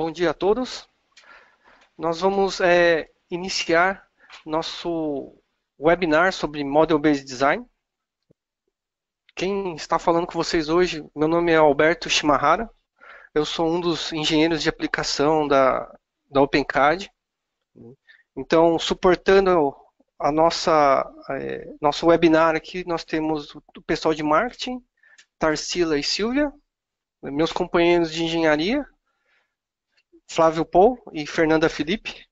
Bom dia a todos. Nós vamos iniciar nosso webinar sobre Model Based Design. Quem está falando com vocês hoje, meu nome é Alberto Shimahara. Eu sou um dos engenheiros de aplicação da OpenCAD. Então, suportando a nosso webinar aqui, nós temos o pessoal de marketing, Tarsila e Silvia, meus companheiros de engenharia, Flávio Paul e Fernanda Felipe.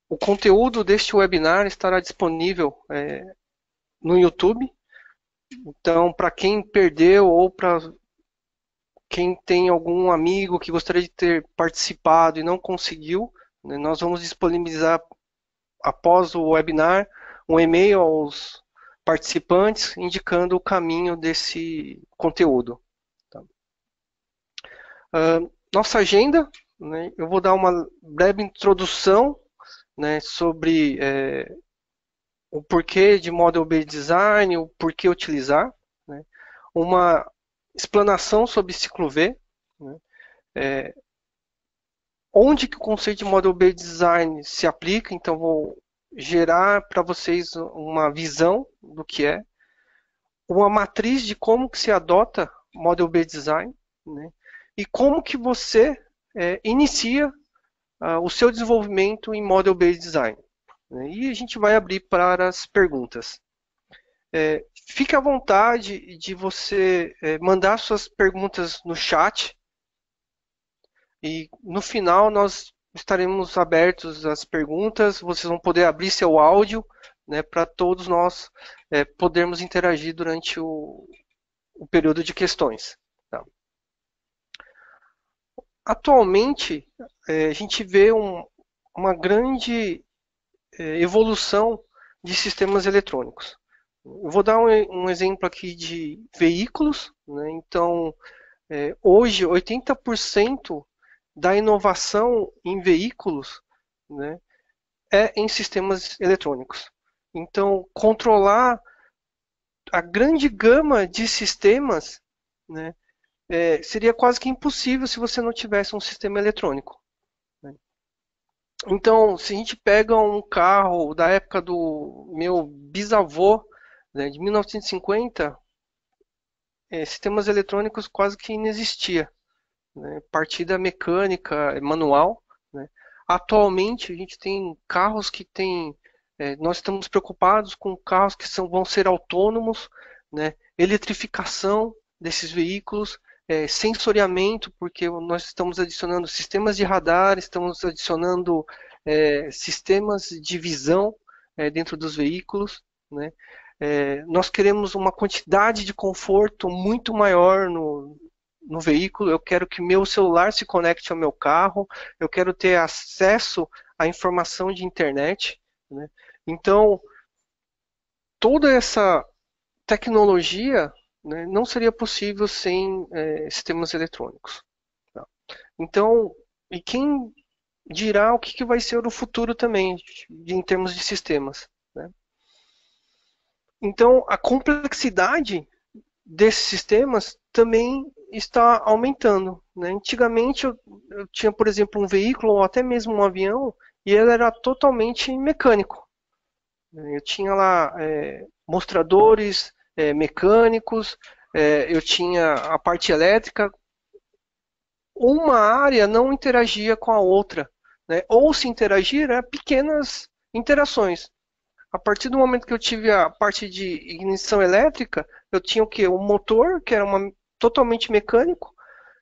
O conteúdo deste webinar estará disponível no YouTube. Então, para quem perdeu ou para quem tem algum amigo que gostaria de ter participado e não conseguiu, né, nós vamos disponibilizar após o webinar um e-mail aos participantes indicando o caminho desse conteúdo. Tá? Nossa agenda, né, eu vou dar uma breve introdução, né, sobre o porquê de Model Based Design, o porquê utilizar, né, uma explanação sobre ciclo V, né, onde que o conceito de Model Based Design se aplica, então vou gerar para vocês uma visão do que é, uma matriz de como que se adota Model Based Design, né, e como que você inicia o seu desenvolvimento em Model Based Design. E a gente vai abrir para as perguntas. Fique à vontade de você mandar suas perguntas no chat e no final nós estaremos abertos às perguntas. Vocês vão poder abrir seu áudio, né, para todos nós podermos interagir durante o período de questões. Tá? Atualmente, a gente vê uma grande evolução de sistemas eletrônicos. Eu vou dar um exemplo aqui de veículos, né? Então, hoje 80% da inovação em veículos, né, é em sistemas eletrônicos. Então, controlar a grande gama de sistemas, né, seria quase que impossível se você não tivesse um sistema eletrônico. Né? Então, se a gente pega um carro da época do meu bisavô, né, de 1950, sistemas eletrônicos quase que inexistia, né? Partida mecânica, manual. Né? Atualmente, a gente tem carros que têm. Nós estamos preocupados com carros que vão ser autônomos, né? Eletrificação desses veículos, sensoriamento, porque nós estamos adicionando sistemas de radar, estamos adicionando sistemas de visão dentro dos veículos. Né? Nós queremos uma quantidade de conforto muito maior no veículo. Eu quero que meu celular se conecte ao meu carro, eu quero ter acesso à informação de internet. Né? Então, toda essa tecnologia, né, não seria possível sem sistemas eletrônicos. Tá? Então, e quem dirá o que vai ser o futuro também, em termos de sistemas. Né? Então, a complexidade desses sistemas também está aumentando. Né? Antigamente eu tinha, por exemplo, um veículo ou até mesmo um avião e ele era totalmente mecânico. Eu tinha lá mostradores mecânicos, eu tinha a parte elétrica. Uma área não interagia com a outra, né? Ou se interagir, pequenas interações. A partir do momento que eu tive a parte de ignição elétrica, eu tinha o quê? Um motor, que era totalmente mecânico,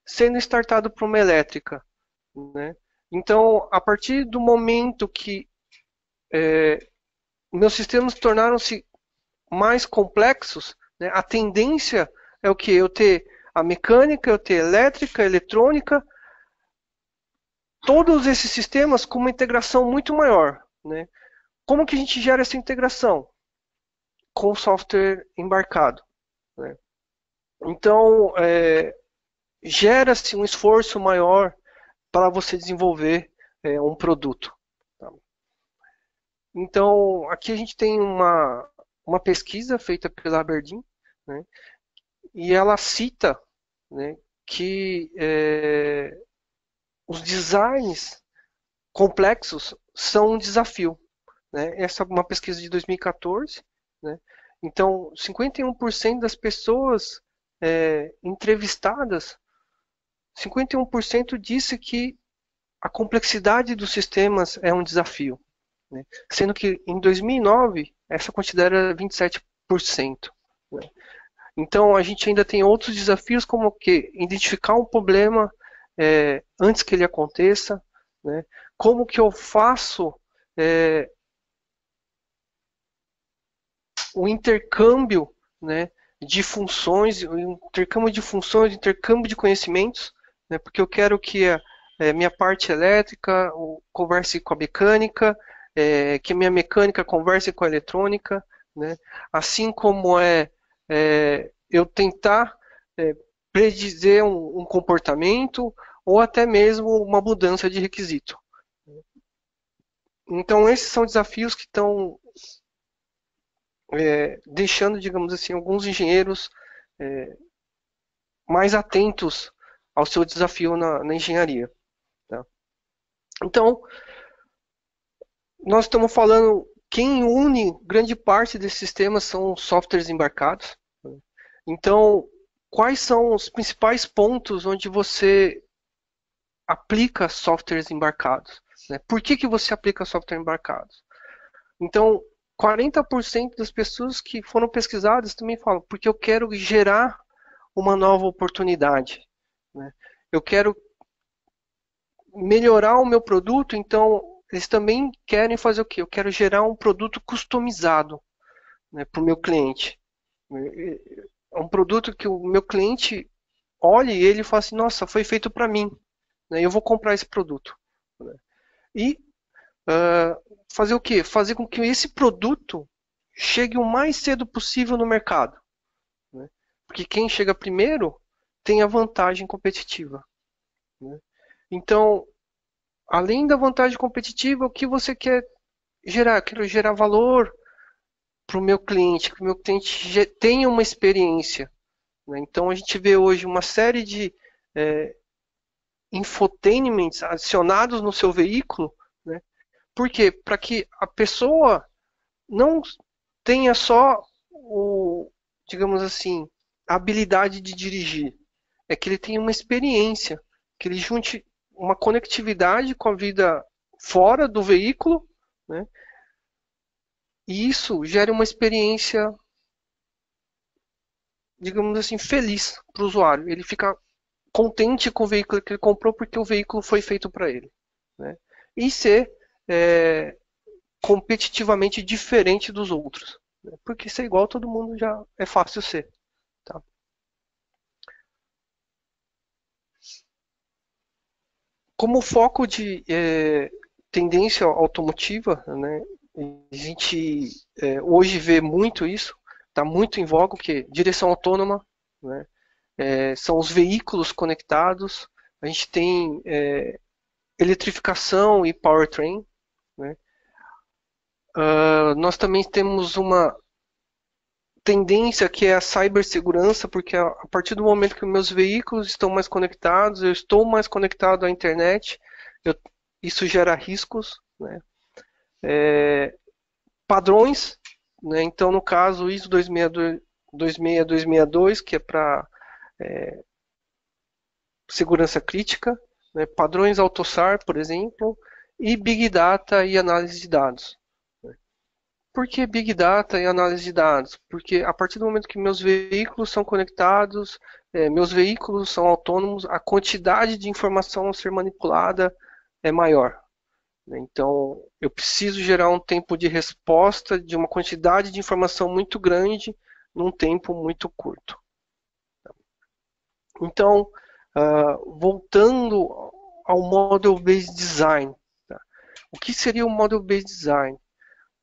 sendo startado por uma elétrica. Né? Então, a partir do momento que meus sistemas tornaram-se mais complexos, né, a tendência é o que? Eu ter a mecânica, eu ter elétrica, eletrônica, todos esses sistemas com uma integração muito maior. Né? Como que a gente gera essa integração? Com o software embarcado. Né? Então, gera-se um esforço maior para você desenvolver um produto. Tá? Então, aqui a gente tem uma pesquisa feita pela Aberdeen, né? E ela cita, né, que os designs complexos são um desafio, né? Essa é uma pesquisa de 2014, né? Então, 51% das pessoas entrevistadas, 51% disse que a complexidade dos sistemas é um desafio, né? Sendo que em 2009 essa quantidade era 27%. Né? Então a gente ainda tem outros desafios como que identificar um problema antes que ele aconteça, né? Como que eu faço o intercâmbio, né, de funções, intercâmbio de conhecimentos, né, porque eu quero que a minha parte elétrica converse com a mecânica, que a minha mecânica converse com a eletrônica, né, assim como eu tentar predizer um comportamento ou até mesmo uma mudança de requisito. Então esses são desafios que estão deixando, digamos assim, alguns engenheiros mais atentos ao seu desafio na engenharia. Tá? Então, nós estamos falando, quem une grande parte desses sistemas são softwares embarcados. Né? Então, quais são os principais pontos onde você aplica softwares embarcados? Né? Por que você aplica software embarcados? Então, 40% das pessoas que foram pesquisadas também falam, porque eu quero gerar uma nova oportunidade. Né? Eu quero melhorar o meu produto, então eles também querem fazer o quê? Eu quero gerar um produto customizado, né, para o meu cliente. É um produto que o meu cliente olha e ele fala assim, nossa, foi feito para mim, né, eu vou comprar esse produto. Né? E fazer o quê? Fazer com que esse produto chegue o mais cedo possível no mercado. Né? Porque quem chega primeiro tem a vantagem competitiva. Né? Então, além da vantagem competitiva, o que você quer gerar? Eu quero gerar valor para o meu cliente, que o meu cliente tenha uma experiência. Né? Então, a gente vê hoje uma série de infotainments adicionados no seu veículo. Né? Por quê? Para que a pessoa não tenha só digamos assim, a habilidade de dirigir. É que ele tenha uma experiência, que ele junte uma conectividade com a vida fora do veículo, né? E isso gera uma experiência, digamos assim, feliz para o usuário. Ele fica contente com o veículo que ele comprou porque o veículo foi feito para ele. Né? E ser competitivamente diferente dos outros. Né? Porque ser igual a todo mundo já é fácil ser. Tá? Como foco de tendência automotiva, né, a gente hoje vê muito isso, está muito em voga, que direção autônoma, né, são os veículos conectados, a gente tem eletrificação e powertrain. Né, nós também temos uma tendência que é a cibersegurança, porque a partir do momento que meus veículos estão mais conectados, eu estou mais conectado à internet, isso gera riscos, né? Padrões, né? Então no caso ISO 26262, que é para segurança crítica, né? Padrões AutoSAR, por exemplo, e Big Data e análise de dados. Por que Big Data e análise de dados? Porque a partir do momento que meus veículos são conectados, meus veículos são autônomos, a quantidade de informação a ser manipulada é maior. Então, eu preciso gerar um tempo de resposta de uma quantidade de informação muito grande num tempo muito curto. Então, voltando ao Model-Based Design. Tá? O que seria o Model-Based Design?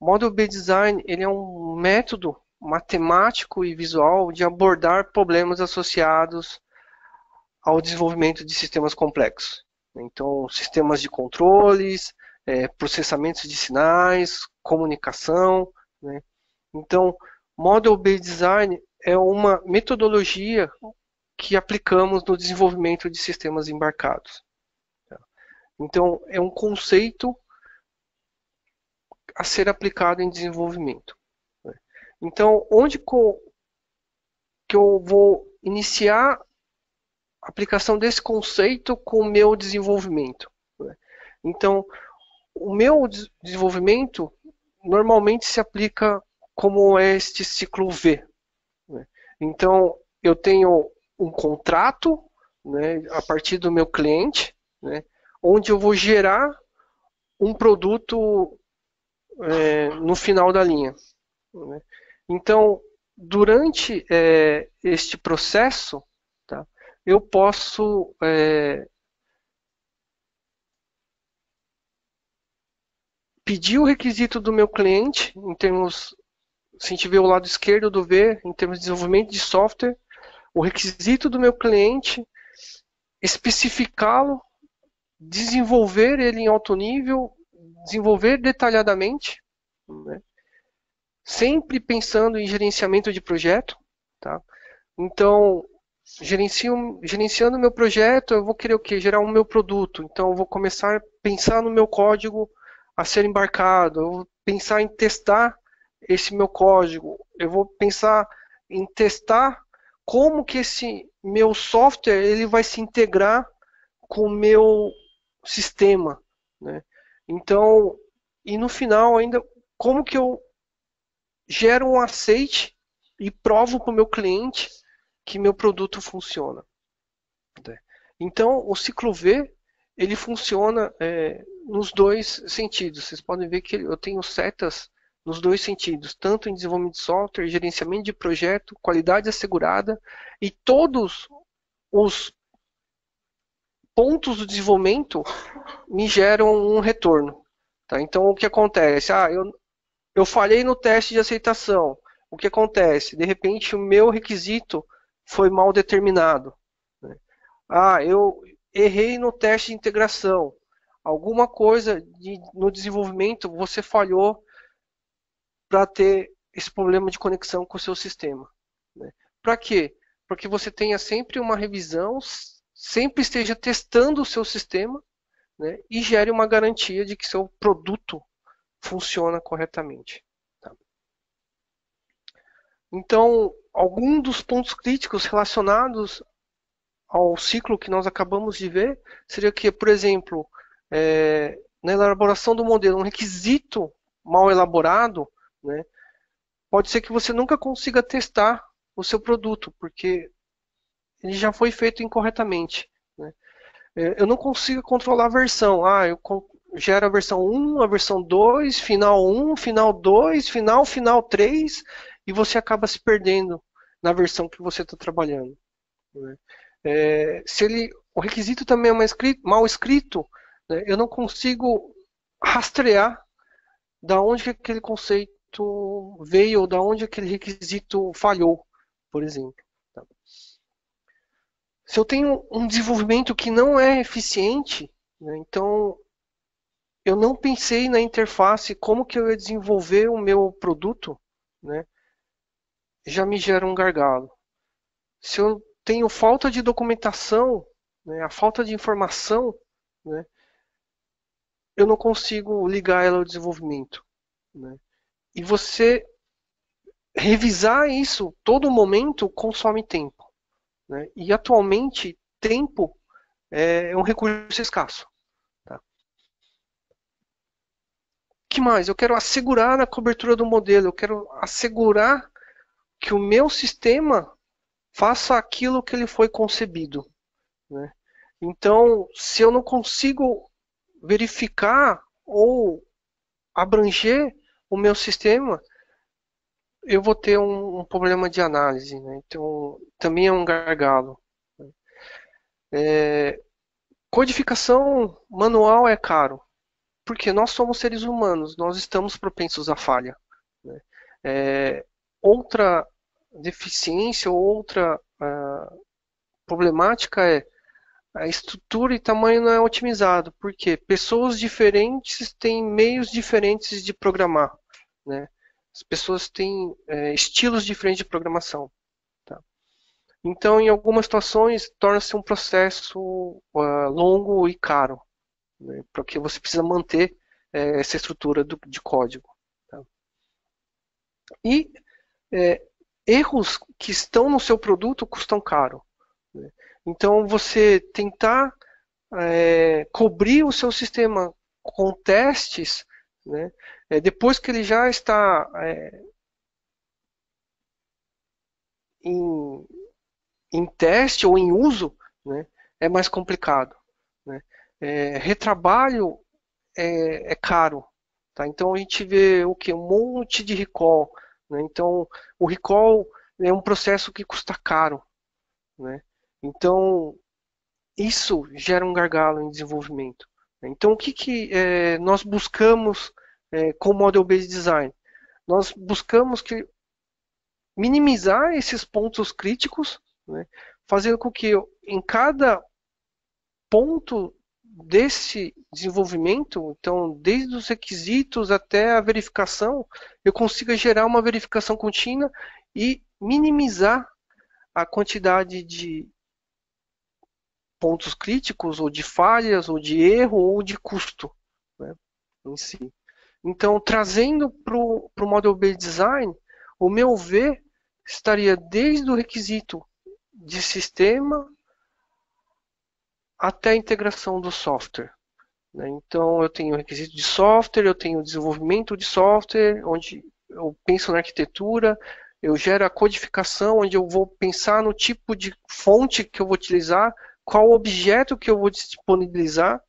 Model-Based Design ele é um método matemático e visual de abordar problemas associados ao desenvolvimento de sistemas complexos. Então, sistemas de controles, processamentos de sinais, comunicação. Né? Então, Model-Based Design é uma metodologia que aplicamos no desenvolvimento de sistemas embarcados. Então, é um conceito a ser aplicado em desenvolvimento. Então, onde que eu vou iniciar a aplicação desse conceito com o meu desenvolvimento? Então, o meu desenvolvimento normalmente se aplica como este ciclo V. Então, eu tenho um contrato, né, a partir do meu cliente, né, onde eu vou gerar um produto no final da linha. Né. Então, durante este processo, tá, eu posso pedir o requisito do meu cliente, em termos, se a gente vê o lado esquerdo do V, em termos de desenvolvimento de software, o requisito do meu cliente, especificá-lo, desenvolver ele em alto nível, desenvolver detalhadamente, né? Sempre pensando em gerenciamento de projeto. Tá? Então, gerenciando o meu projeto, eu vou querer o quê? Gerar um meu produto. Então, eu vou começar a pensar no meu código a ser embarcado, eu vou pensar em testar esse meu código, eu vou pensar em testar como que esse meu software ele vai se integrar com o meu sistema, né? Então, e no final ainda, como que eu gero um aceite e provo para o meu cliente que meu produto funciona. Então, o ciclo V, ele funciona nos dois sentidos. Vocês podem ver que eu tenho setas nos dois sentidos, tanto em desenvolvimento de software, gerenciamento de projeto, qualidade assegurada, e todos os pontos do desenvolvimento me geram um retorno. Tá? Então, o que acontece? Eu falhei no teste de aceitação. O que acontece? De repente, o meu requisito foi mal determinado. Eu errei no teste de integração. Alguma coisa no desenvolvimento você falhou para ter esse problema de conexão com o seu sistema. Para quê? Para que você tenha sempre uma revisão, sempre esteja testando o seu sistema, né, e gere uma garantia de que seu produto funciona corretamente. Tá? Então, algum dos pontos críticos relacionados ao ciclo que nós acabamos de ver seria que, por exemplo, na elaboração do modelo, um requisito mal elaborado, né, pode ser que você nunca consiga testar o seu produto, porque ele já foi feito incorretamente. Né? Eu não consigo controlar a versão. Eu gero a versão 1, a versão 2, final 1, final 2, final 3, e você acaba se perdendo na versão que você está trabalhando. Né? Se o requisito também é mal escrito, né, eu não consigo rastrear da onde que aquele conceito veio ou da onde aquele requisito falhou, por exemplo. Tá? Se eu tenho um desenvolvimento que não é eficiente, né, então eu não pensei na interface como que eu ia desenvolver o meu produto, né, já me gera um gargalo. Se eu tenho falta de documentação, né, a falta de informação, né, eu não consigo ligar ela ao desenvolvimento. Né? E você revisar isso todo momento consome tempo. Né? E atualmente, tempo é um recurso escasso. Tá? O que mais? Eu quero assegurar a cobertura do modelo, eu quero assegurar que o meu sistema faça aquilo que ele foi concebido. Né? Então, se eu não consigo verificar ou abranger o meu sistema, eu vou ter um problema de análise. Né? Então, também é um gargalo. Codificação manual é caro, porque nós somos seres humanos, nós estamos propensos à falha. Né? Outra deficiência ou outra problemática é a estrutura e tamanho não é otimizado, porque pessoas diferentes têm meios diferentes de programar. Né? As pessoas têm estilos diferentes de programação. Tá? Então, em algumas situações, torna-se um processo longo e caro, né, porque você precisa manter essa estrutura de código. Tá? E erros que estão no seu produto custam caro. Né? Então, você tentar cobrir o seu sistema com testes, né, depois que ele já está em, em teste ou em uso, né, é mais complicado. Né? Retrabalho é caro. Tá? Então a gente vê o que? Um monte de recall. Né? Então o recall é um processo que custa caro. Né? Então isso gera um gargalo em desenvolvimento. Então o que nós buscamos com o Model Based Design? Nós buscamos minimizar esses pontos críticos, né? Fazendo com que em cada ponto desse desenvolvimento, então desde os requisitos até a verificação, eu consiga gerar uma verificação contínua e minimizar a quantidade de pontos críticos, ou de falhas, ou de erro, ou de custo, né, em si. Então, trazendo para o Model Based Design, o meu V estaria desde o requisito de sistema até a integração do software. Né? Então, eu tenho requisito de software, eu tenho desenvolvimento de software, onde eu penso na arquitetura, eu gero a codificação, onde eu vou pensar no tipo de fonte que eu vou utilizar, qual objeto que eu vou disponibilizar,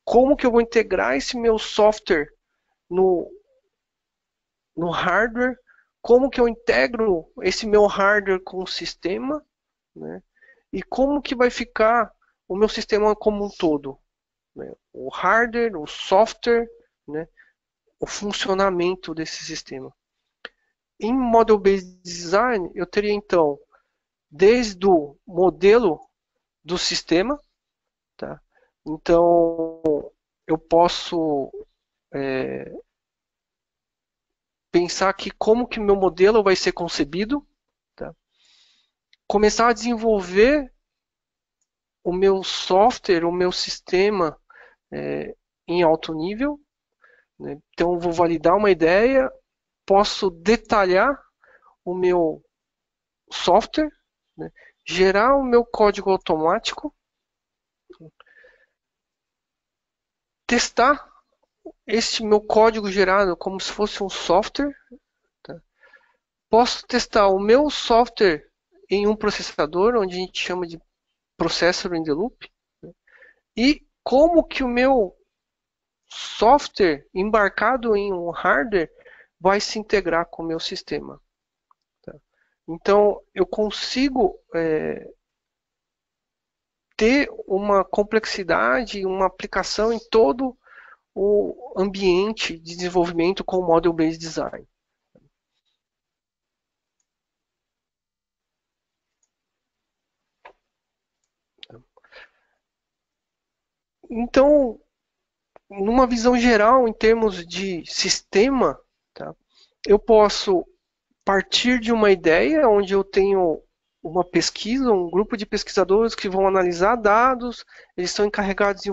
como que eu vou integrar esse meu software no, no hardware, como que eu integro esse meu hardware com o sistema, né? E como que vai ficar o meu sistema como um todo. Né? O hardware, o software, né? O funcionamento desse sistema. Em Model Based Design, eu teria então, desde o modelo do sistema, tá? Então, eu posso pensar aqui como que meu modelo vai ser concebido, tá? Começar a desenvolver o meu software, o meu sistema em alto nível, né? Então, eu vou validar uma ideia, posso detalhar o meu software, né? Gerar o meu código automático, testar este meu código gerado como se fosse um software. Tá? Posso testar o meu software em um processador, onde a gente chama de Processor in the Loop. Né? E como que o meu software embarcado em um hardware vai se integrar com o meu sistema. Tá? Então, eu consigo ter uma complexidade, uma aplicação em todo o ambiente de desenvolvimento com o Model Based Design. Então, numa visão geral, em termos de sistema, tá, eu posso partir de uma ideia onde eu tenho uma pesquisa, um grupo de pesquisadores que vão analisar dados, eles são encarregados de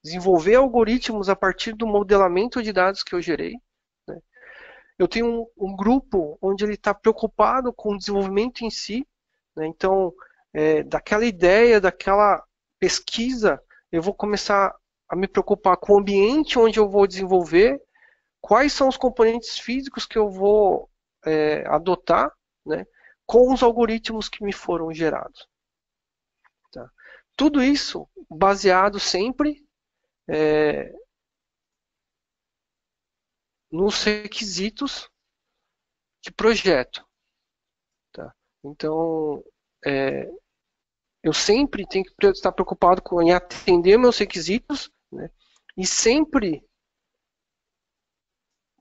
desenvolver algoritmos a partir do modelamento de dados que eu gerei. Né? Eu tenho um grupo onde ele está preocupado com o desenvolvimento em si, né? Então, daquela ideia, daquela pesquisa, eu vou começar a me preocupar com o ambiente onde eu vou desenvolver, quais são os componentes físicos que eu vou adotar, né, com os algoritmos que me foram gerados. Tá? Tudo isso baseado sempre nos requisitos de projeto. Tá? Então, eu sempre tenho que estar preocupado em atender meus requisitos, né, e sempre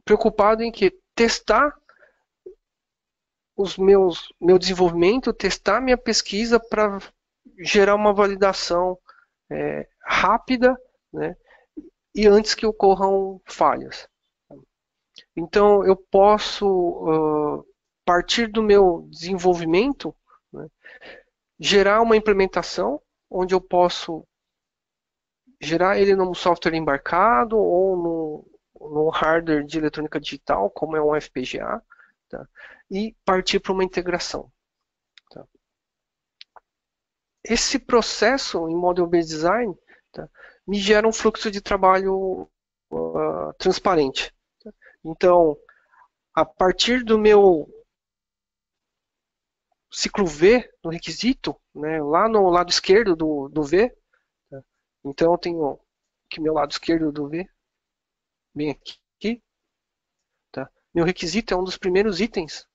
preocupado em que testar meu desenvolvimento, testar minha pesquisa para gerar uma validação rápida, né, e antes que ocorram falhas. Então, eu posso partir do meu desenvolvimento, né, gerar uma implementação onde eu posso gerar ele num software embarcado ou no hardware de eletrônica digital, como é um FPGA, tá? E partir para uma integração. Tá? Esse processo em Model-Based Design, tá, me gera um fluxo de trabalho transparente. Tá? Então, a partir do meu ciclo V, no requisito, né, lá no lado esquerdo do V, tá? Então eu tenho aqui meu lado esquerdo do V, bem aqui, tá? Meu requisito é um dos primeiros itens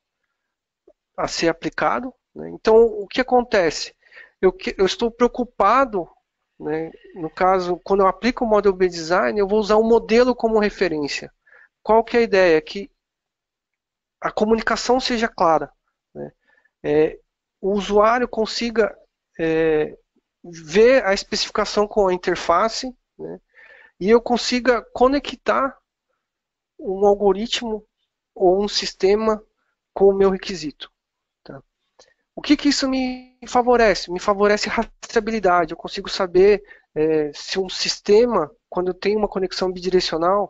a ser aplicado, né? Então o que acontece? Eu estou preocupado, né, no caso, quando eu aplico o Model B Design, eu vou usar um modelo como referência. Qual que é a ideia? Que a comunicação seja clara, né? O usuário consiga ver a especificação com a interface, né? E eu consiga conectar um algoritmo ou um sistema com o meu requisito. Tá? O que isso me favorece? Me favorece rastreabilidade. Eu consigo saber se um sistema, quando eu tenho uma conexão bidirecional,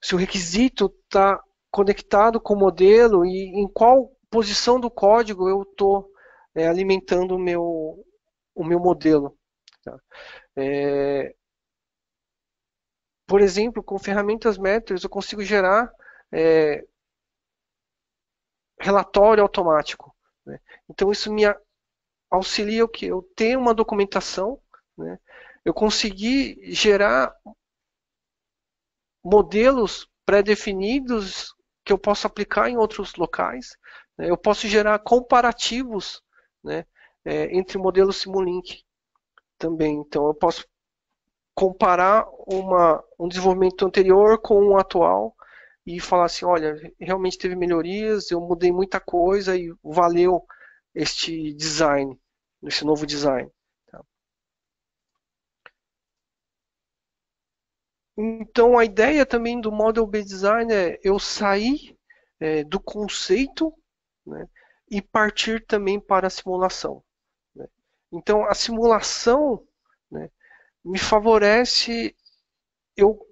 se o requisito está conectado com o modelo e em qual posição do código eu estou alimentando o meu modelo. Tá? Por exemplo, com ferramentas métricas eu consigo gerar relatório automático. Né? Então isso me auxilia o que? Eu tenho uma documentação, né? Eu consegui gerar modelos pré-definidos que eu posso aplicar em outros locais. Né? Eu posso gerar comparativos, né, entre modelos Simulink também. Então eu posso comparar um desenvolvimento anterior com o atual e falar assim, olha, realmente teve melhorias, eu mudei muita coisa e valeu este design, esse novo design. Tá? Então a ideia também do Model Based Design é eu sair do conceito, né, e partir também para a simulação. Né? Então a simulação, né, me favorece eu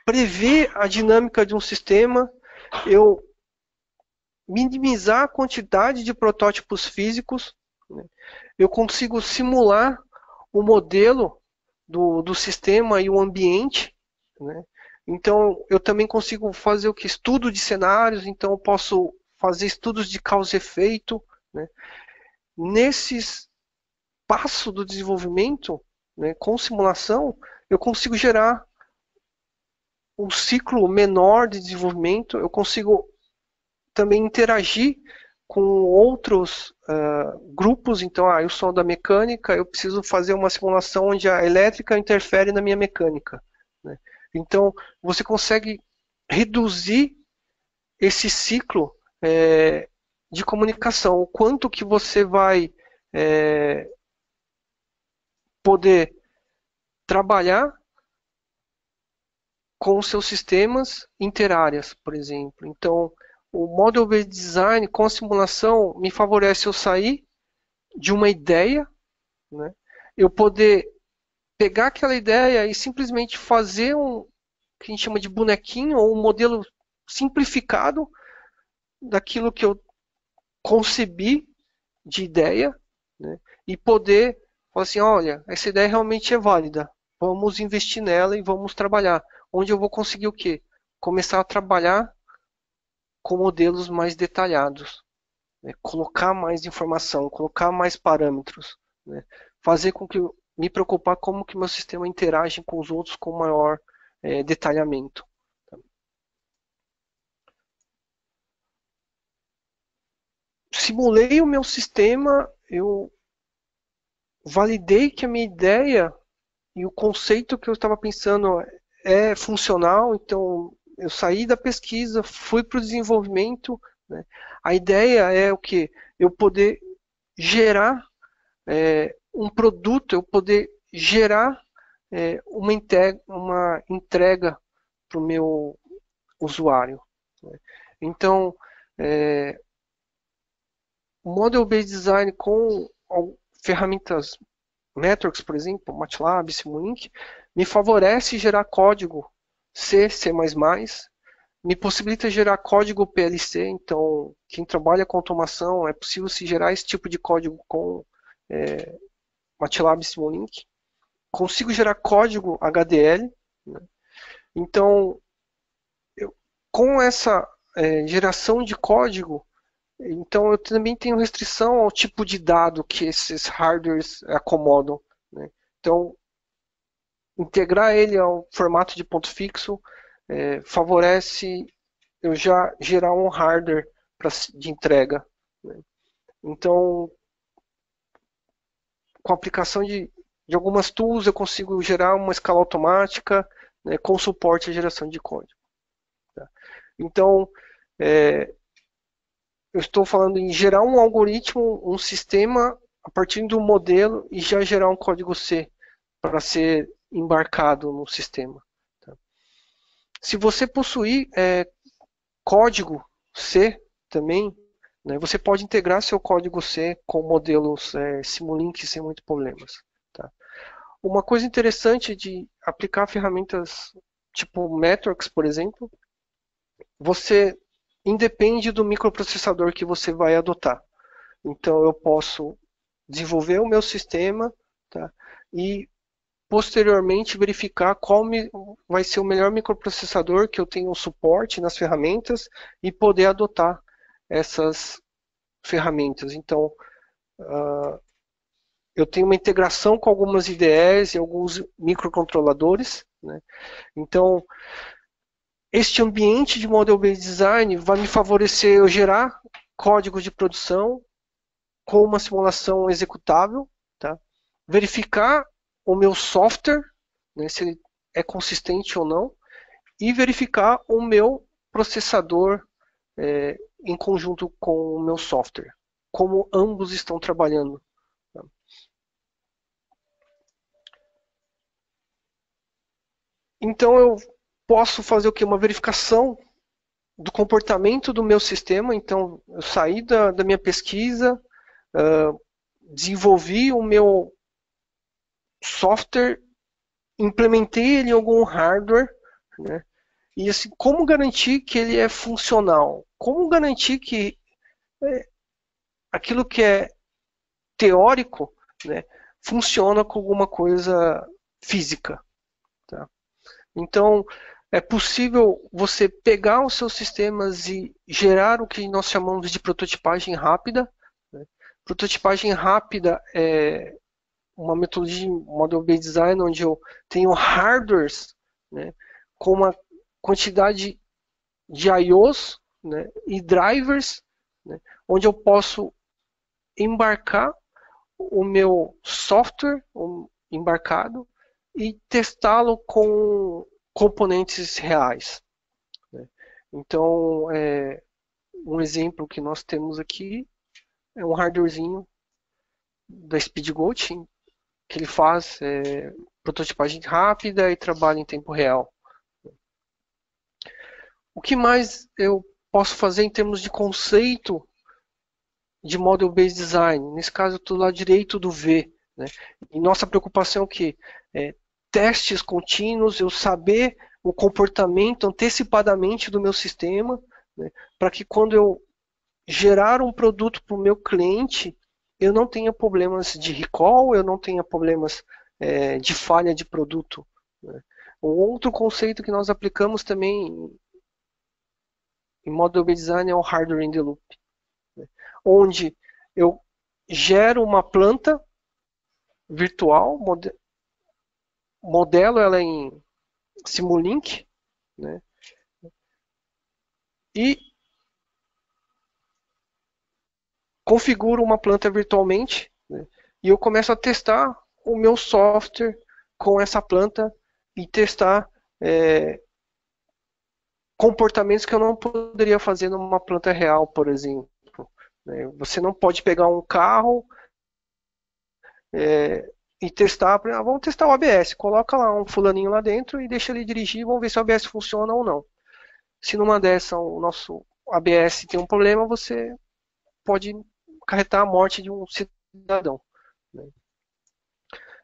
prever a dinâmica de um sistema, eu minimizar a quantidade de protótipos físicos, né? Eu consigo simular o modelo do sistema e o ambiente, né? Então, eu também consigo fazer o que? Estudo de cenários, então eu posso fazer estudos de causa e efeito. Né? Nesses passos do desenvolvimento, né, com simulação, eu consigo gerar um ciclo menor de desenvolvimento, eu consigo também interagir com outros grupos. Então, eu sou da mecânica, eu preciso fazer uma simulação onde a elétrica interfere na minha mecânica. Né? Então, você consegue reduzir esse ciclo de comunicação. O quanto que você vai poder trabalhar com os seus sistemas interáreas, por exemplo. Então, o Model-Based Design com a simulação me favorece eu sair de uma ideia, né? Eu poder pegar aquela ideia e simplesmente fazer um que a gente chama de bonequinho ou um modelo simplificado daquilo que eu concebi de ideia, né? E poder falar assim, olha, essa ideia realmente é válida, vamos investir nela e vamos trabalhar. Onde eu vou conseguir o quê? Começar a trabalhar com modelos mais detalhados, né? Colocar mais informação, colocar mais parâmetros, né? Fazer com que me preocupar como que meu sistema interage com os outros com maior detalhamento. Simulei o meu sistema, eu validei que a minha ideia e o conceito que eu estava pensando é funcional, então eu saí da pesquisa, fui para o desenvolvimento. Né? A ideia é o que? Eu poder gerar um produto, eu poder gerar uma entrega para o meu usuário. Né? Então, o Model-Based Design com ferramentas Metrics, por exemplo, MATLAB, Simulink, me favorece gerar código C, C++, me possibilita gerar código PLC, então quem trabalha com automação é possível se gerar esse tipo de código com MATLAB Simulink. Consigo gerar código HDL, né? Então, com essa geração de código, então eu também tenho restrição ao tipo de dado que esses hardwares acomodam, né? Então, integrar ele ao formato de ponto fixo favorece eu já gerar um hardware de entrega, né? Então, com a aplicação de algumas tools, eu consigo gerar uma escala automática, né, com suporte à geração de código. Tá? Então, eu estou falando em gerar um algoritmo, um sistema a partir do modelo e já gerar um código C para ser embarcado no sistema. Tá? Se você possuir código C também, né, você pode integrar seu código C com modelos Simulink sem muitos problemas. Tá? Uma coisa interessante de aplicar ferramentas tipo Metrics, por exemplo, você independe do microprocessador que você vai adotar. Então eu posso desenvolver o meu sistema, tá? E posteriormente verificar qual vai ser o melhor microprocessador que eu tenho suporte nas ferramentas e poder adotar essas ferramentas. Então, eu tenho uma integração com algumas IDEs e alguns microcontroladores, né? Então, este ambiente de Model-Based Design vai me favorecer eu gerar código de produção com uma simulação executável, tá? Verificar o meu software, né, se ele é consistente ou não, e verificar o meu processador em conjunto com o meu software, como ambos estão trabalhando. Tá? Então eu posso fazer o que? Uma verificação do comportamento do meu sistema. Então eu saí da minha pesquisa, desenvolvi o meu software, implementei ele em algum hardware, né? E assim, como garantir que ele é funcional? Como garantir que aquilo que é teórico, né, funciona com alguma coisa física? Tá? Então, é possível você pegar os seus sistemas e gerar o que nós chamamos de prototipagem rápida. Né? Prototipagem rápida é uma metodologia de Model-Based Design onde eu tenho hardwares, né, com uma quantidade de I/Os, né, e drivers, né, onde eu posso embarcar o meu software embarcado e testá-lo com componentes reais. Né. Então, um exemplo que nós temos aqui é um hardwarezinho da SpeedGoat, que ele faz prototipagem rápida e trabalha em tempo real. O que mais eu posso fazer em termos de conceito de Model-Based Design? Nesse caso, eu estou lá direito do V. Né? E nossa preocupação é o quê? Testes contínuos, eu saber o comportamento antecipadamente do meu sistema, né? Para que quando eu gerar um produto para o meu cliente, eu não tenha problemas de recall, eu não tenha problemas de falha de produto. Né? Um outro conceito que nós aplicamos também em Model-Based Design é o Hardware in the Loop, né? Onde eu gero uma planta virtual, modelo ela em Simulink, né? E configuro uma planta virtualmente, né? E eu começo a testar o meu software com essa planta e testar comportamentos que eu não poderia fazer numa planta real, por exemplo. Né? Você não pode pegar um carro e testar, vamos testar o ABS, coloca lá um fulaninho lá dentro e deixa ele dirigir, vamos ver se o ABS funciona ou não. Se numa dessa o nosso ABS tem um problema, você pode acarretar a morte de um cidadão. Né?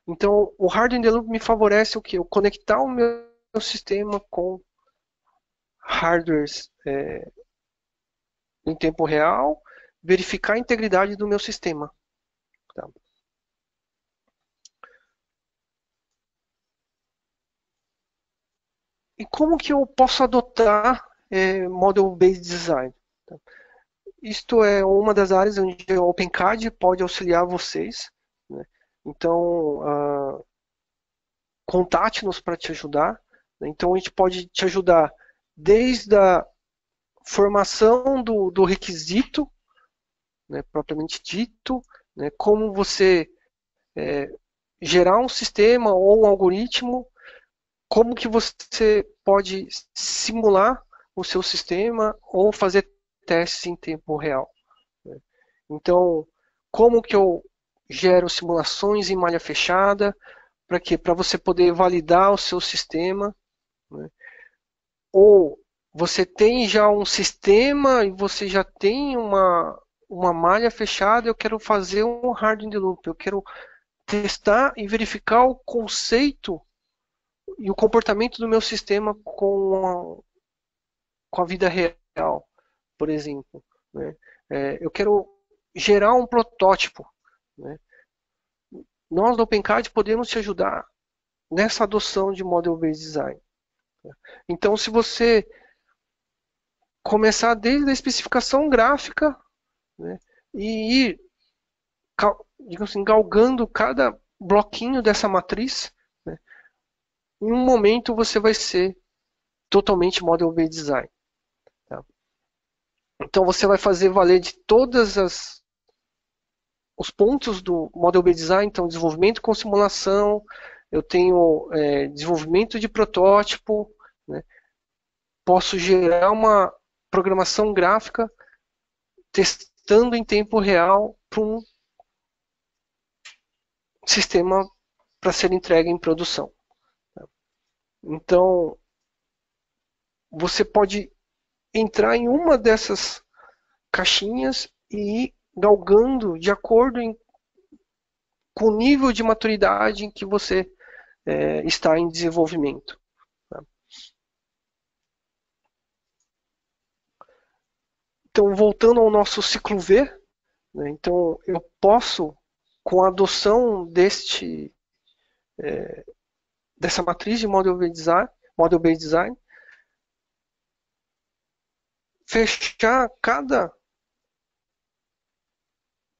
Então, o Hardware in the Loop me favorece o quê? Eu conectar o meu sistema com hardwares em tempo real, verificar a integridade do meu sistema. Tá? E como que eu posso adotar Model-Based Design? Tá? Isto é uma das áreas onde o OpenCAD pode auxiliar vocês. Né? Então, contate-nos para te ajudar. Né? Então, a gente pode te ajudar desde a formação do requisito, né, propriamente dito, né, como você gerar um sistema ou um algoritmo, como que você pode simular o seu sistema ou fazer testes em tempo real. Né? Então, como que eu gero simulações em malha fechada, para quê? Para você poder validar o seu sistema, né? Ou você tem já um sistema e você já tem uma malha fechada, eu quero fazer um hard in the loop, eu quero testar e verificar o conceito e o comportamento do meu sistema com a vida real, por exemplo. Né? Eu quero gerar um protótipo. Né? Nós do OpenCAD podemos te ajudar nessa adoção de Model-Based Design. Então, se você começar desde a especificação gráfica, né, e ir, digamos assim, galgando cada bloquinho dessa matriz, né, em um momento você vai ser totalmente Model-Based Design. Tá? Então você vai fazer valer de todas os pontos do Model-Based Design, então desenvolvimento com simulação, eu tenho desenvolvimento de protótipo, né, posso gerar uma programação gráfica testando em tempo real para um sistema para ser entregue em produção. Então, você pode entrar em uma dessas caixinhas e ir galgando de acordo com o nível de maturidade em que você está em desenvolvimento. Tá? Então, voltando ao nosso ciclo V, né, então eu posso, com a adoção dessa matriz de Model-Based Design, fechar cada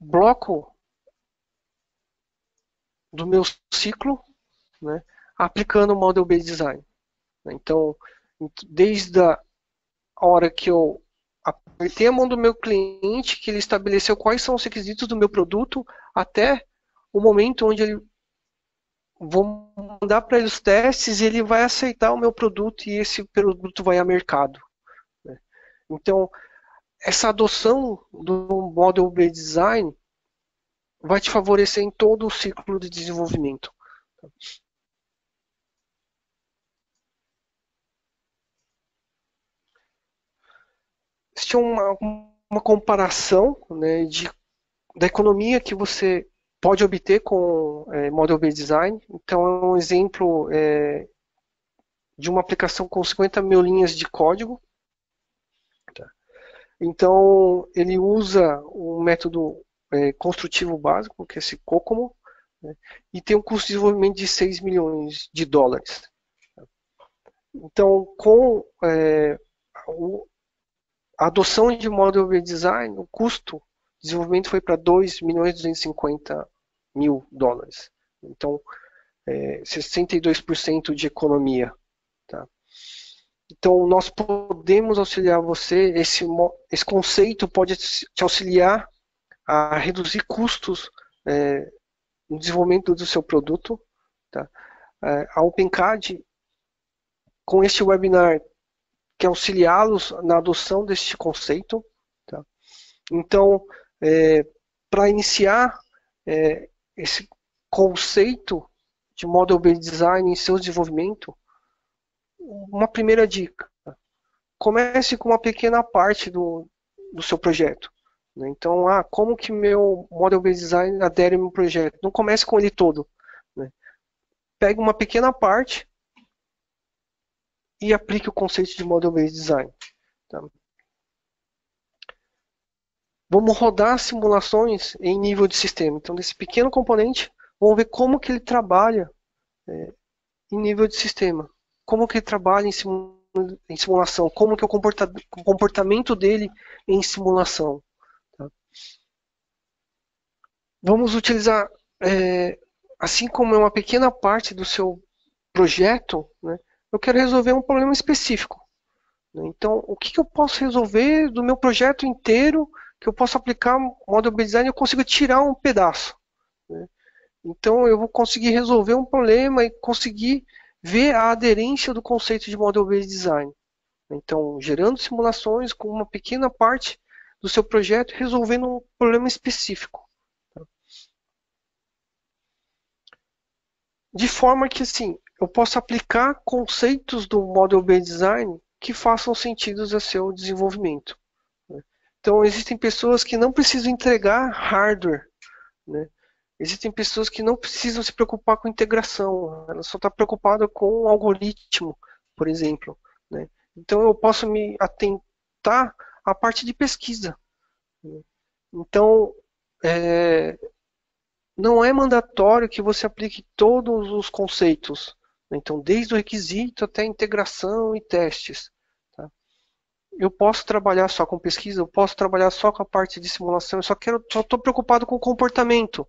bloco do meu ciclo, né, aplicando o Model-Based Design. Então, desde a hora que eu apertei a mão do meu cliente, que ele estabeleceu quais são os requisitos do meu produto, até o momento onde ele vou mandar para ele os testes e ele vai aceitar o meu produto e esse produto vai a mercado. Né? Então, essa adoção do Model-Based Design vai te favorecer em todo o ciclo de desenvolvimento. Existe uma comparação, né, da economia que você pode obter com Model-Based Design. Então, é um exemplo de uma aplicação com 50 mil linhas de código. Tá? Então, ele usa um método construtivo básico, que é esse COCOMO, né, e tem um custo de desenvolvimento de 6 milhões de dólares. Então, com a adoção de Model-Based Design, o custo de desenvolvimento foi para 2 milhões e 250 mil dólares. Então, 62% de economia. Tá? Então, nós podemos auxiliar você, esse conceito pode te auxiliar a reduzir custos no desenvolvimento do seu produto. Tá? A OpenCAD, com este webinar, quer auxiliá-los na adoção deste conceito. Tá? Então, para iniciar esse conceito de Model-Based Design em seu desenvolvimento, uma primeira dica: comece com uma pequena parte do seu projeto. né? Então, como que meu Model-Based Design adere ao meu projeto? Não comece com ele todo, né? Pegue uma pequena parte e aplique o conceito de Model-Based Design. Tá? Vamos rodar simulações em nível de sistema. Então, desse pequeno componente, vamos ver como que ele trabalha em nível de sistema. Como que ele trabalha em simulação. Como que é o comportamento dele em simulação. Tá? Vamos utilizar, assim como é uma pequena parte do seu projeto, né, eu quero resolver um problema específico. Então, o que eu posso resolver do meu projeto inteiro que eu posso aplicar Model Based Design e eu consigo tirar um pedaço, né? Então, eu vou conseguir resolver um problema e conseguir ver a aderência do conceito de Model Based Design. Então, gerando simulações com uma pequena parte do seu projeto, resolvendo um problema específico. De forma que, assim, eu possa aplicar conceitos do Model Based Design que façam sentido a seu desenvolvimento. Então, existem pessoas que não precisam entregar hardware, né? Existem pessoas que não precisam se preocupar com integração, ela só está preocupada com o algoritmo, por exemplo, né? Então, eu posso me atentar à parte de pesquisa, né? Então, não é mandatório que você aplique todos os conceitos, né? Então, desde o requisito até a integração e testes. Tá? Eu posso trabalhar só com pesquisa, eu posso trabalhar só com a parte de simulação, eu só estou preocupado com o comportamento.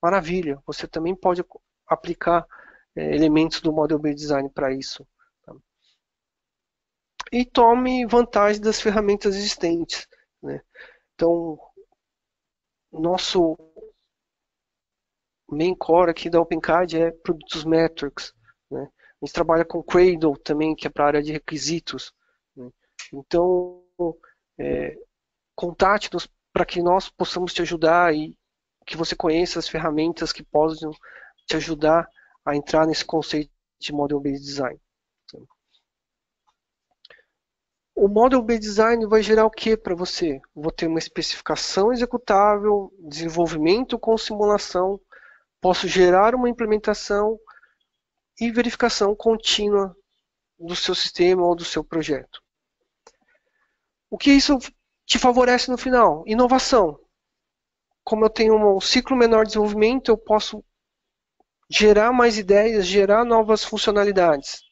Maravilha, você também pode aplicar elementos do Model Based Design para isso. Tá? E tome vantagem das ferramentas existentes, né? Então, nosso main core aqui da OpenCAD é Produtos Metrics, né? A gente trabalha com Cradle também, que é para a área de requisitos, né? Então, contate-nos para que nós possamos te ajudar e que você conheça as ferramentas que possam te ajudar a entrar nesse conceito de Model Based Design. O Model Based Design vai gerar o que para você? Vou ter uma especificação executável, desenvolvimento com simulação, posso gerar uma implementação e verificação contínua do seu sistema ou do seu projeto. O que isso te favorece no final? Inovação. Como eu tenho um ciclo menor de desenvolvimento, eu posso gerar mais ideias, gerar novas funcionalidades,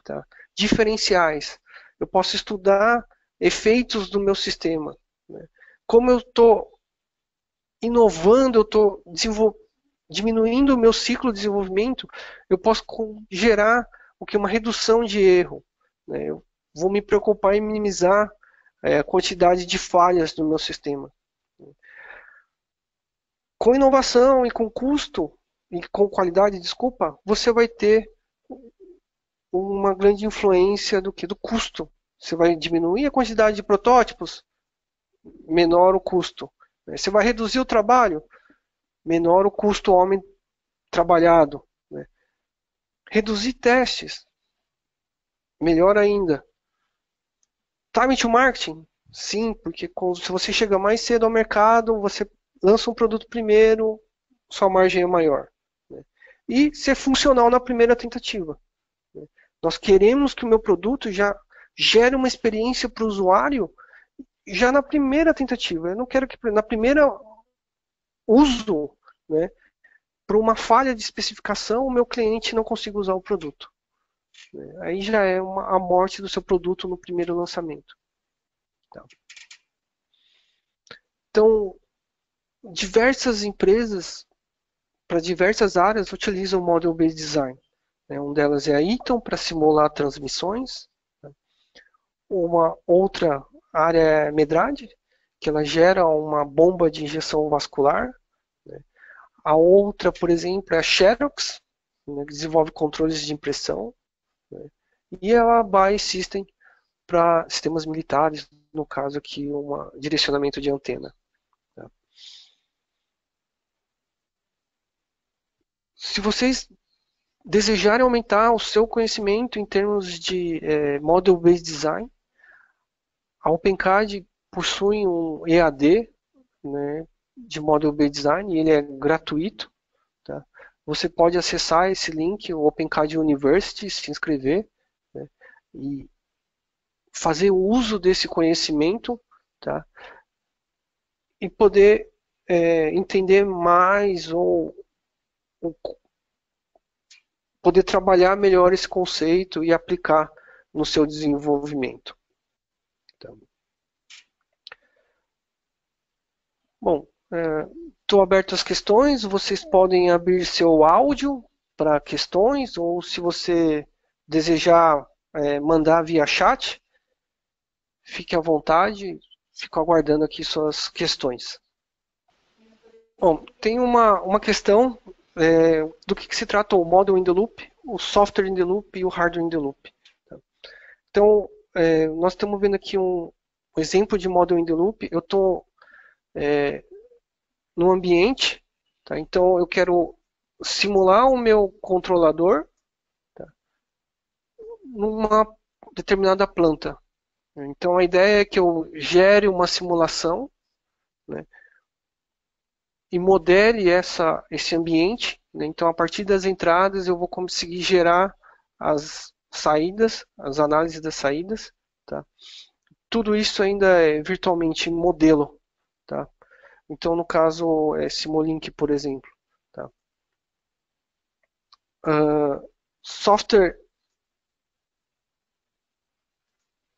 tá? Diferenciais. Eu posso estudar efeitos do meu sistema, né? Como eu estou inovando, eu estou diminuindo o meu ciclo de desenvolvimento, eu posso gerar uma redução de erro, né? Eu vou me preocupar em minimizar a quantidade de falhas do meu sistema. Com inovação e com custo, e com qualidade, desculpa, você vai ter uma grande influência do custo. Você vai diminuir a quantidade de protótipos, menor o custo. Você vai reduzir o trabalho, menor o custo homem trabalhado. Reduzir testes, melhor ainda. Time to marketing, sim, porque se você chega mais cedo ao mercado, você lança um produto primeiro, sua margem é maior. E ser funcional na primeira tentativa. Nós queremos que o meu produto já gere uma experiência para o usuário já na primeira tentativa. Eu não quero que na primeira uso, né, por uma falha de especificação, o meu cliente não consiga usar o produto. Aí já é a morte do seu produto no primeiro lançamento. Então, diversas empresas, para diversas áreas, utilizam o Model Based Design. Uma delas é a Eaton, para simular transmissões. Uma outra área é a Medrad, que ela gera uma bomba de injeção vascular. A outra, por exemplo, é a Xerox, que desenvolve controles de impressão. E a BAE System, para sistemas militares, no caso aqui, um direcionamento de antena. Se vocês desejarem aumentar o seu conhecimento em termos de Model Based Design, a OpenCAD possui um EAD né, de Model Bay Design, ele é gratuito. Tá? Você pode acessar esse link, o OpenCAD University, se inscrever, né, e fazer uso desse conhecimento, tá? E poder entender mais ou poder trabalhar melhor esse conceito e aplicar no seu desenvolvimento. Então, bom, estou aberto às questões, vocês podem abrir seu áudio para questões, ou se você desejar mandar via chat, fique à vontade, fico aguardando aqui suas questões. Bom, tem uma questão do que se trata o Model in the Loop, o Software in the Loop e o Hardware in the Loop. Tá? Então, nós estamos vendo aqui um exemplo de Model in the Loop. Eu estou no ambiente, tá? Então eu quero simular o meu controlador, tá, numa determinada planta. Então a ideia é que eu gere uma simulação, né, e modele esse ambiente. Né? Então a partir das entradas eu vou conseguir gerar as saídas, as análises das saídas. Tá? Tudo isso ainda é virtualmente modelo. Tá? Então no caso Simulink, por exemplo. Tá? Software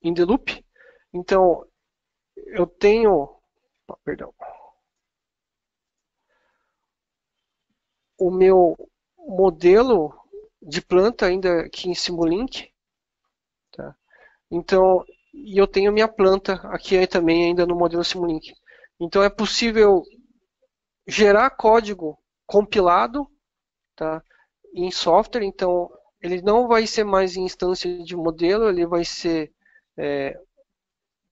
in the loop. Então, eu tenho, perdão, o meu modelo de planta ainda aqui em Simulink, tá? Então, e eu tenho minha planta aqui também ainda no modelo Simulink. Então é possível gerar código compilado, tá, em software. Então ele não vai ser mais em instância de modelo, ele vai ser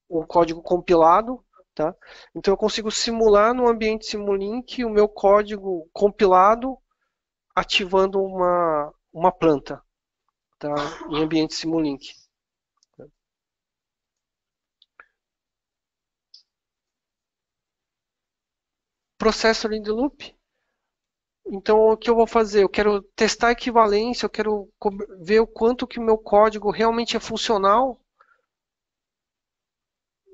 um código compilado. Tá? Então eu consigo simular no ambiente Simulink o meu código compilado ativando uma planta, tá? Em ambiente Simulink. Processor in the loop. Então o que eu vou fazer? Eu quero testar a equivalência, eu quero ver o quanto que o meu código realmente é funcional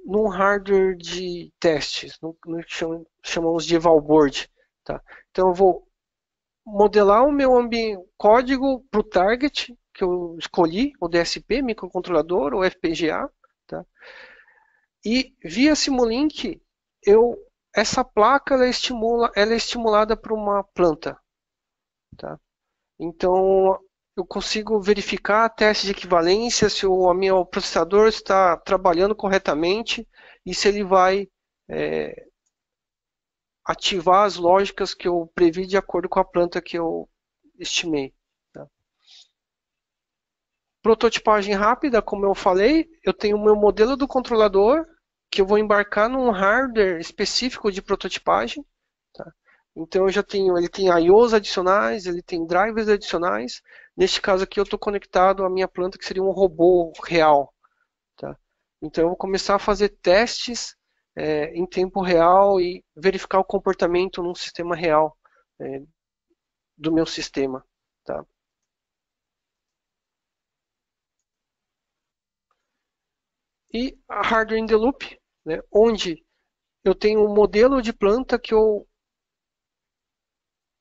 num hardware de testes, no que chamamos de eval board. Tá? Então eu vou modelar o meu código para o target que eu escolhi, o DSP, microcontrolador, ou FPGA. Tá? E via Simulink, essa placa ela é estimulada por uma planta. Tá? Então eu consigo verificar teste de equivalência se o meu processador está trabalhando corretamente e se ele vai ativar as lógicas que eu previ de acordo com a planta que eu estimei. Tá? Prototipagem rápida, como eu falei, eu tenho o meu modelo do controlador que eu vou embarcar num hardware específico de prototipagem. Tá? Então eu já tenho, ele tem I/Os adicionais, ele tem drivers adicionais. Neste caso aqui eu estou conectado à minha planta que seria um robô real. Tá? Então eu vou começar a fazer testes em tempo real e verificar o comportamento num sistema real do meu sistema. Tá? E a hardware in the loop, né, onde eu tenho um modelo de planta que eu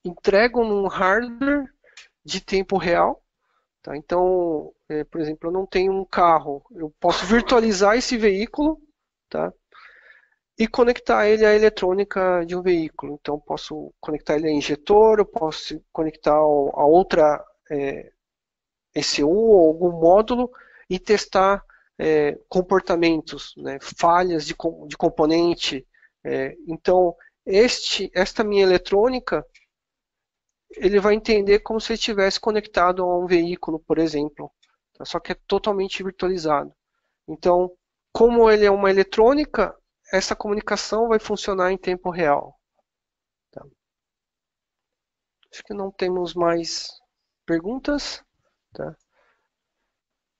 entrego num hardware de tempo real. Tá? Então, por exemplo, eu não tenho um carro, eu posso virtualizar esse veículo, tá? E conectar ele à eletrônica de um veículo. Então, posso conectar ele a injetor, eu posso conectar a outra ECU ou algum módulo e testar comportamentos, né? Falhas de componente. Então, esta minha eletrônica ele vai entender como se ele estivesse conectado a um veículo, por exemplo. Tá? Só que é totalmente virtualizado. Então, como ele é uma eletrônica, essa comunicação vai funcionar em tempo real. Tá? Acho que não temos mais perguntas. Tá?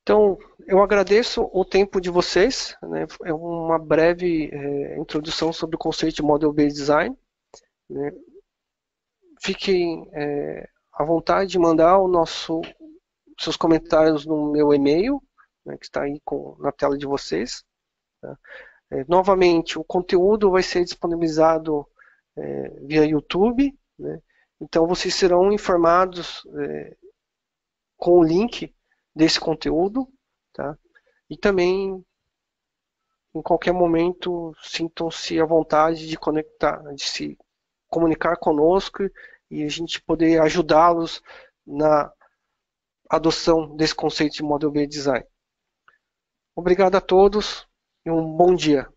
Então, eu agradeço o tempo de vocês, né? É uma breve introdução sobre o conceito de Model-Based Design, né? Fiquem à vontade de mandar seus comentários no meu e-mail, né, que está aí na tela de vocês. Tá? Novamente, o conteúdo vai ser disponibilizado via YouTube, né? Então vocês serão informados com o link desse conteúdo, tá? E também, em qualquer momento, sintam-se à vontade de conectar, de se comunicar conosco e a gente poder ajudá-los na adoção desse conceito de Model B Design. Obrigado a todos e um bom dia.